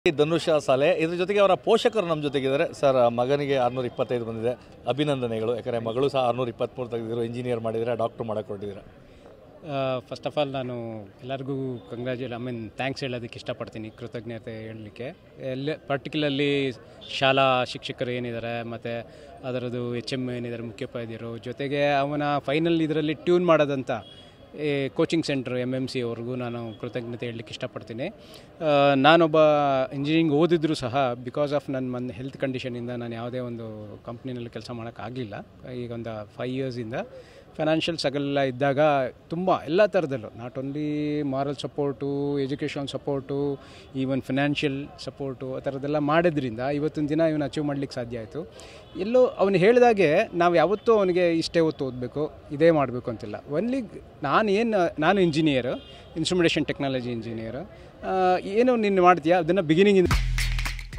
ಧನುಷ್ ಸಾಲೆ ಇದ್ರ ಜೊತೆಗೆ ಅವರ ಪೋಷಕರು ನಮ್ಮ ಜೊತೆಗಿದ್ದಾರೆ ಸರ್. ಮಗನಿಗೆ 625 ಬಂದಿದೆ, ಅಭಿನಂದನೆಗಳು. ಯಾಕಂದರೆ ಮಗಳು ಸಹ 623 ತೆಗೆದಿದ್ರು, ಇಂಜಿನಿಯರ್ ಮಾಡಿದರೆ, ಡಾಕ್ಟ್ರು ಮಾಡೋಕ್ಕೆ ಹೊರಟಿದ್ದೀರಾ. ಫಸ್ಟ್ ಆಫ್ ಆಲ್ ನಾನು ಎಲ್ಲರಿಗೂ ಥ್ಯಾಂಕ್ಸ್ ಹೇಳೋದಕ್ಕೆ ಇಷ್ಟಪಡ್ತೀನಿ, ಕೃತಜ್ಞತೆ ಹೇಳಲಿಕ್ಕೆ. ಪರ್ಟಿಕ್ಯುಲರ್ಲಿ ಶಾಲಾ ಶಿಕ್ಷಕರು ಏನಿದ್ದಾರೆ ಮತ್ತು ಅದರದ್ದು HM ಏನಿದ್ದಾರೆ, ಮುಖ್ಯೋಪಾಧ್ಯಾಯರು, ಜೊತೆಗೆ ಅವನ ಫೈನಲ್ ಇದರಲ್ಲಿ ಟ್ಯೂನ್ ಮಾಡೋದಂತ ಕೋಚಿಂಗ್ ಸೆಂಟ್ರ್ MMC ಅವ್ರಿಗೂ ನಾನು ಕೃತಜ್ಞತೆ ಹೇಳಲಿಕ್ಕೆ ಇಷ್ಟಪಡ್ತೀನಿ. ನಾನೊಬ್ಬ ಇಂಜಿನಿಯರಿಂಗ್ ಓದಿದ್ರು ಸಹ ಬಿಕಾಸ್ ಆಫ್ ನನ್ನ ಹೆಲ್ತ್ ಕಂಡೀಷನಿಂದ ನಾನು ಯಾವುದೇ ಒಂದು ಕಂಪ್ನಿನಲ್ಲಿ ಕೆಲಸ ಮಾಡೋಕ್ಕಾಗಲಿಲ್ಲ. ಈಗ ಒಂದು 5 ಇಯರ್ಸಿಂದ ಫೈನಾನ್ಷಿಯಲ್ ಸ್ಟ್ರಗಲ್ ಇದ್ದಾಗ ತುಂಬ ಎಲ್ಲ ಥರದಲ್ಲೂ, not only moral support, education support, even financial support, ಆ ಥರದ್ದೆಲ್ಲ ಮಾಡಿದ್ರಿಂದ ಇವತ್ತಿನ ದಿನ ಇವನು ಅಚೀವ್ ಮಾಡಲಿಕ್ಕೆ ಸಾಧ್ಯ ಆಯಿತು. ಎಲ್ಲೋ ಅವನು ಹೇಳಿದಾಗೆ ನಾವು ಯಾವತ್ತೂ ಅವನಿಗೆ ಇಷ್ಟೇ ಹೊತ್ತು ಓದಬೇಕು, ಇದೇ ಮಾಡಬೇಕು ಅಂತಿಲ್ಲ. ಒನ್ಲಿ ನಾನು ಇಂಜಿನಿಯರು, ಇನ್ಸ್ಟ್ರುಮೆಂಟೇಷನ್ ಟೆಕ್ನಾಲಜಿ ಇಂಜಿನಿಯರು. ಏನು ನೀನು ಮಾಡ್ತೀಯಾ ಅದನ್ನು ಬಿಗಿನಿಂಗ್.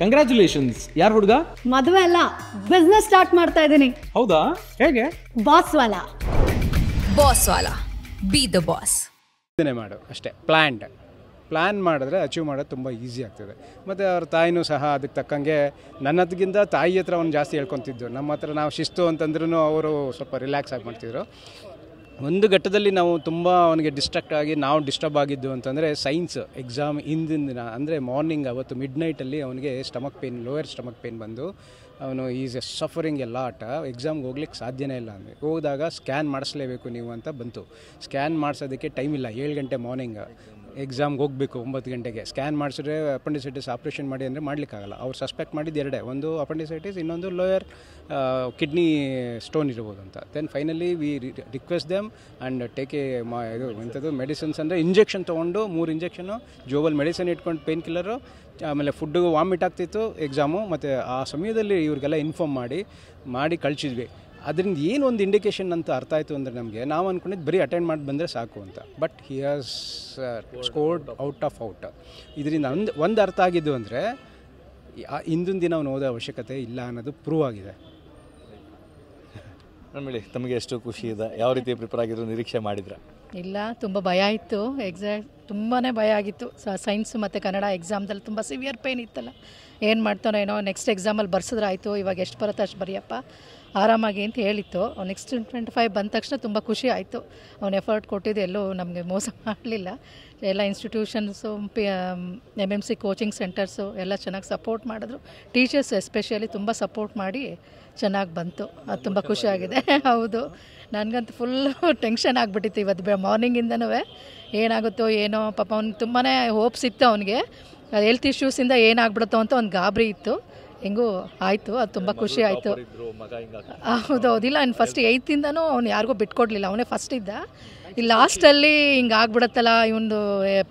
ಕಂಗ್ರ್ಯಾಚುಲೇಷನ್ಸ್. ಯಾರು ಹುಡುಗ? ಮದುವೆ ಅಲ್ಲ, ಬಿಸ್ನೆಸ್ ಸ್ಟಾರ್ಟ್ ಮಾಡ್ತಾ ಇದ್ದೀನಿ. ಹೌದಾ? ಹೇಗೆ? Boss Vala. Boss Vala, B the boss. ಇದನ್ನೇ ಮಾಡು ಅಷ್ಟೇ. ಪ್ಲ್ಯಾನ್ ಮಾಡಿದ್ರೆ ಅಚೀವ್ ಮಾಡೋದು ತುಂಬ ಈಸಿ ಆಗ್ತದೆ. ಮತ್ತು ಅವ್ರ ತಾಯಿನೂ ಸಹ ಅದಕ್ಕೆ ತಕ್ಕಂಗೆ ನನ್ನ ಹತ್ರಗಿಂತ ತಾಯಿ ಹತ್ರ ಅವ್ನು ಜಾಸ್ತಿ ಹೇಳ್ಕೊತಿದ್ದು. ನಮ್ಮ ಹತ್ರ ನಾವು ಶಿಸ್ತು ಅಂತಂದ್ರೂ ಅವರು ಸ್ವಲ್ಪ ರಿಲ್ಯಾಕ್ಸ್ ಆಗಿ ಮಾಡ್ತಿದ್ರು. ಒಂದು ಘಟ್ಟದಲ್ಲಿ ನಾವು ತುಂಬ ಅವನಿಗೆ ಡಿಸ್ಟ್ರಾಕ್ಟ್ ಆಗಿ ನಾವು ಡಿಸ್ಟರ್ಬ್ ಆಗಿದ್ದು ಅಂತಂದರೆ ಸೈನ್ಸ್ ಎಕ್ಸಾಮ್ ಹಿಂದಿನ ದಿನ, ಅಂದರೆ ಮಾರ್ನಿಂಗ್ ಅವತ್ತು ಮಿಡ್ ನೈಟಲ್ಲಿ ಅವನಿಗೆ stomach pain, lower stomach pain ಬಂದು ಅವನು ಈಸ್ ಸಫರಿಂಗ್ ಎಲ್ಲ ಎಕ್ಸಾಮ್ಗೆ ಹೋಗ್ಲಿಕ್ಕೆ ಸಾಧ್ಯನೇ ಇಲ್ಲ. ಅಂದರೆ ಹೋದಾಗ ಸ್ಕ್ಯಾನ್ ಮಾಡಿಸ್ಲೇಬೇಕು ನೀವು ಅಂತ ಬಂತು. ಸ್ಕ್ಯಾನ್ ಮಾಡಿಸೋದಕ್ಕೆ ಟೈಮ್ ಇಲ್ಲ. 7 ಗಂಟೆ ಮಾರ್ನಿಂಗ್ ಎಕ್ಸಾಮ್ಗೆ ಹೋಗಬೇಕು, 9 ಗಂಟೆಗೆ. ಸ್ಕ್ಯಾನ್ ಮಾಡಿಸಿದ್ರೆ ಅಪೆಂಡಿಸೈಟಿಸ್ ಆಪ್ರೇಷನ್ ಮಾಡಿ ಅಂದರೆ ಮಾಡಲಿಕ್ಕಾಗಲ್ಲ. ಅವ್ರು ಸಸ್ಪೆಕ್ಟ್ ಮಾಡಿದ್ದು ಎರಡೇ, ಒಂದು ಅಪೆಂಡಿಸೈಟಿಸ್, ಇನ್ನೊಂದು ಲೋಯರ್ ಕಿಡ್ನಿ ಸ್ಟೋನ್ ಇರ್ಬೋದು ಅಂತ. Then finally we request them and take ಎಂಥದ್ದು ಮೆಡಿಸಿನ್ಸ್ ಅಂದರೆ ಇಂಜೆಕ್ಷನ್ ತೊಗೊಂಡು 3 ಇಂಜೆಕ್ಷನು, ಜೋಬಲ್ ಮೆಡಿಸಿನ್ ಇಟ್ಕೊಂಡು ಪೇನ್ ಕಿಲ್ಲರು, ಆಮೇಲೆ ಫುಡ್ಡು ವಾಮಿಟ್ ಆಗ್ತಿತ್ತು ಎಕ್ಸಾಮು. ಮತ್ತು ಆ ಸಮಯದಲ್ಲಿ ಇವ್ರಿಗೆಲ್ಲ ಇನ್ಫಾರ್ಮ್ ಮಾಡಿ ಕಳಿಸಿದ್ವಿ. ಅದರಿಂದ ಏನು ಒಂದು ಇಂಡಿಕೇಷನ್ ಅಂತ ಅರ್ಥ ಆಯಿತು ಅಂದರೆ ನಮಗೆ, ನಾವು ಅಂದ್ಕೊಂಡಿದ್ದು ಬರೀ ಅಟೆಂಡ್ ಮಾಡಿ ಬಂದರೆ ಸಾಕು ಅಂತ. But he has scored out of out. ಇದರಿಂದ ಒಂದು ಅರ್ಥ ಆಗಿದ್ದು ಅಂದರೆ ಹಿಂದಿನ ದಿನ ಅವನು ಓದೋ ಅವಶ್ಯಕತೆ ಇಲ್ಲ ಅನ್ನೋದು ಪ್ರೂವ್ ಆಗಿದೆ. ಹೇಳಿ, ತಮಗೆ ಎಷ್ಟು ಖುಷಿ ಇದೆ? ಯಾವ ರೀತಿ ಪ್ರಿಪೇರ್ ಆಗಿದ್ರು, ನಿರೀಕ್ಷೆ ಮಾಡಿದ್ರ? ಇಲ್ಲ, ತುಂಬ ಭಯ ಇತ್ತು. ತುಂಬಾ ಭಯ ಆಗಿತ್ತು. ಸೈನ್ಸು ಮತ್ತು ಕನ್ನಡ ಎಕ್ಸಾಮ್ದಲ್ಲಿ ತುಂಬ ಸಿವಿಯರ್ ಪೇನ್ ಇತ್ತಲ್ಲ. ಏನು ಮಾಡ್ತಾನೋ ಏನೋ, ನೆಕ್ಸ್ಟ್ ಎಕ್ಸಾಮಲ್ಲಿ ಬರ್ಸಿದ್ರೆ ಆಯಿತು, ಇವಾಗ ಎಷ್ಟು ಬರುತ್ತೆ ಅಷ್ಟು ಬರೆಯಪ್ಪ ಆರಾಮಾಗಿ ಅಂತ ಹೇಳಿತ್ತು. ನೆಕ್ಸ್ಟ್ 25 ಬಂದ ತಕ್ಷಣ ತುಂಬ ಖುಷಿ ಆಯಿತು. ಅವ್ನು ಎಫರ್ಟ್ ಕೊಟ್ಟಿದ್ದು ಎಲ್ಲೂ ನಮಗೆ ಮೋಸ ಮಾಡಲಿಲ್ಲ. ಎಲ್ಲ ಇನ್ಸ್ಟಿಟ್ಯೂಷನ್ಸು, MMC ಕೋಚಿಂಗ್ ಸೆಂಟರ್ಸು ಎಲ್ಲ ಚೆನ್ನಾಗಿ ಸಪೋರ್ಟ್ ಮಾಡಿದ್ರು. ಟೀಚರ್ಸ್ ಎಸ್ಪೆಷಲಿ ತುಂಬ ಸಪೋರ್ಟ್ ಮಾಡಿ ಚೆನ್ನಾಗಿ ಬಂತು. ಅದು ತುಂಬ ಖುಷಿಯಾಗಿದೆ. ಹೌದು, ನನಗಂತೂ ಫುಲ್ಲು ಟೆನ್ಷನ್ ಆಗಿಬಿಟ್ಟಿತ್ತು ಇವತ್ತು ಮಾರ್ನಿಂಗಿಂದನೂ. ಏನಾಗುತ್ತೋ ಏನೋ, ಪಾಪ ಅವ್ನಿಗೆ ತುಂಬಾ ಹೋಪ್ಸ್ ಇತ್ತು. ಅವನಿಗೆ ಹೆಲ್ತ್ ಇಶ್ಯೂಸಿಂದ ಏನಾಗ್ಬಿಡುತ್ತೋ ಅಂತ ಒಂದು ಗಾಬರಿ ಇತ್ತು. ಹೆಂಗೂ ಆಯಿತು, ಅದು ತುಂಬ ಖುಷಿ ಆಯಿತು. ಹೌದಿಲ್ಲ, ಅವ್ನು ಫಸ್ಟ್ 8ಇಂದನೂ ಅವ್ನು ಯಾರಿಗೂ ಬಿಟ್ಕೊಡ್ಲಿಲ್ಲ. ಅವನೇ ಫಸ್ಟ್ ಇದ್ದ. ಈ ಲಾಸ್ಟಲ್ಲಿ ಹಿಂಗೆ ಆಗ್ಬಿಡತ್ತಲ್ಲ, ಇವೊಂದು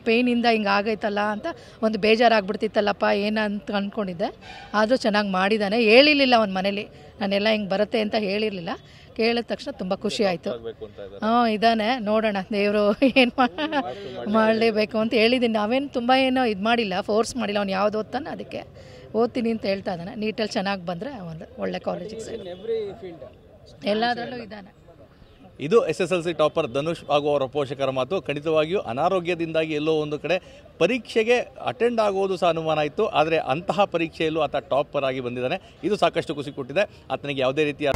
ಪೇಯ್ನಿಂದ ಹಿಂಗೆ ಆಗೈತಲ್ಲ ಅಂತ ಒಂದು ಬೇಜಾರಾಗ್ಬಿಡ್ತಿತ್ತಲ್ಲಪ್ಪ ಏನಂತ ಅಂದ್ಕೊಂಡಿದ್ದೆ. ಆದರೂ ಚೆನ್ನಾಗಿ ಮಾಡಿದ್ದಾನೆ. ಹೇಳಿರಲಿಲ್ಲ ಅವ್ನ ಮನೇಲಿ, ನಾನೆಲ್ಲ ಹಿಂಗೆ ಬರುತ್ತೆ ಅಂತ ಹೇಳಿರಲಿಲ್ಲ. ಕೇಳಿದ ತಕ್ಷಣ ತುಂಬ ಖುಷಿ ಆಯಿತು. ಇದ್ದಾನೆ, ನೋಡೋಣ ದೇವರು ಏನು ಮಾಡಲೇಬೇಕು ಅಂತ ಹೇಳಿದ್ದೀನಿ. ನಾವೇನು ತುಂಬ ಏನೋ ಇದು ಮಾಡಿಲ್ಲ, ಫೋರ್ಸ್ ಮಾಡಿಲ್ಲ. ಅವ್ನು ಯಾವ್ದು ಓದ್ತಾನೆ ಅದಕ್ಕೆ ಓದ್ತೀನಿ ಅಂತ ಹೇಳ್ತಾ ಇದ್ದಾನೆ. ನೀಟಲ್ಲಿ ಚೆನ್ನಾಗಿ ಬಂದರೆ ಒಂದು ಒಳ್ಳೆ ಕಾಲೇಜಿಗೆ ಎಲ್ಲದರಲ್ಲೂ ಇದ್ದಾನೆ. ಇದು SSLC ಟಾಪರ್ ಧನುಷ್ ಹಾಗೂ ಅವರ ಪೋಷಕರ ಮಾತು. ಖಂಡಿತವಾಗಿಯೂ ಅನಾರೋಗ್ಯದಿಂದಾಗಿ ಎಲ್ಲೋ ಒಂದು ಕಡೆ ಪರೀಕ್ಷೆಗೆ ಅಟೆಂಡ್ ಆಗೋದು ಸಹ ಅನುಮಾನ ಇತ್ತು. ಆದರೆ ಅಂತಹ ಪರೀಕ್ಷೆಯಲ್ಲೂ ಆತ ಟಾಪರ್ ಆಗಿ ಬಂದಿದ್ದಾನೆ. ಇದು ಸಾಕಷ್ಟು ಖುಷಿ ಕೊಟ್ಟಿದೆ. ಆತನಿಗೆ ಯಾವುದೇ ರೀತಿಯ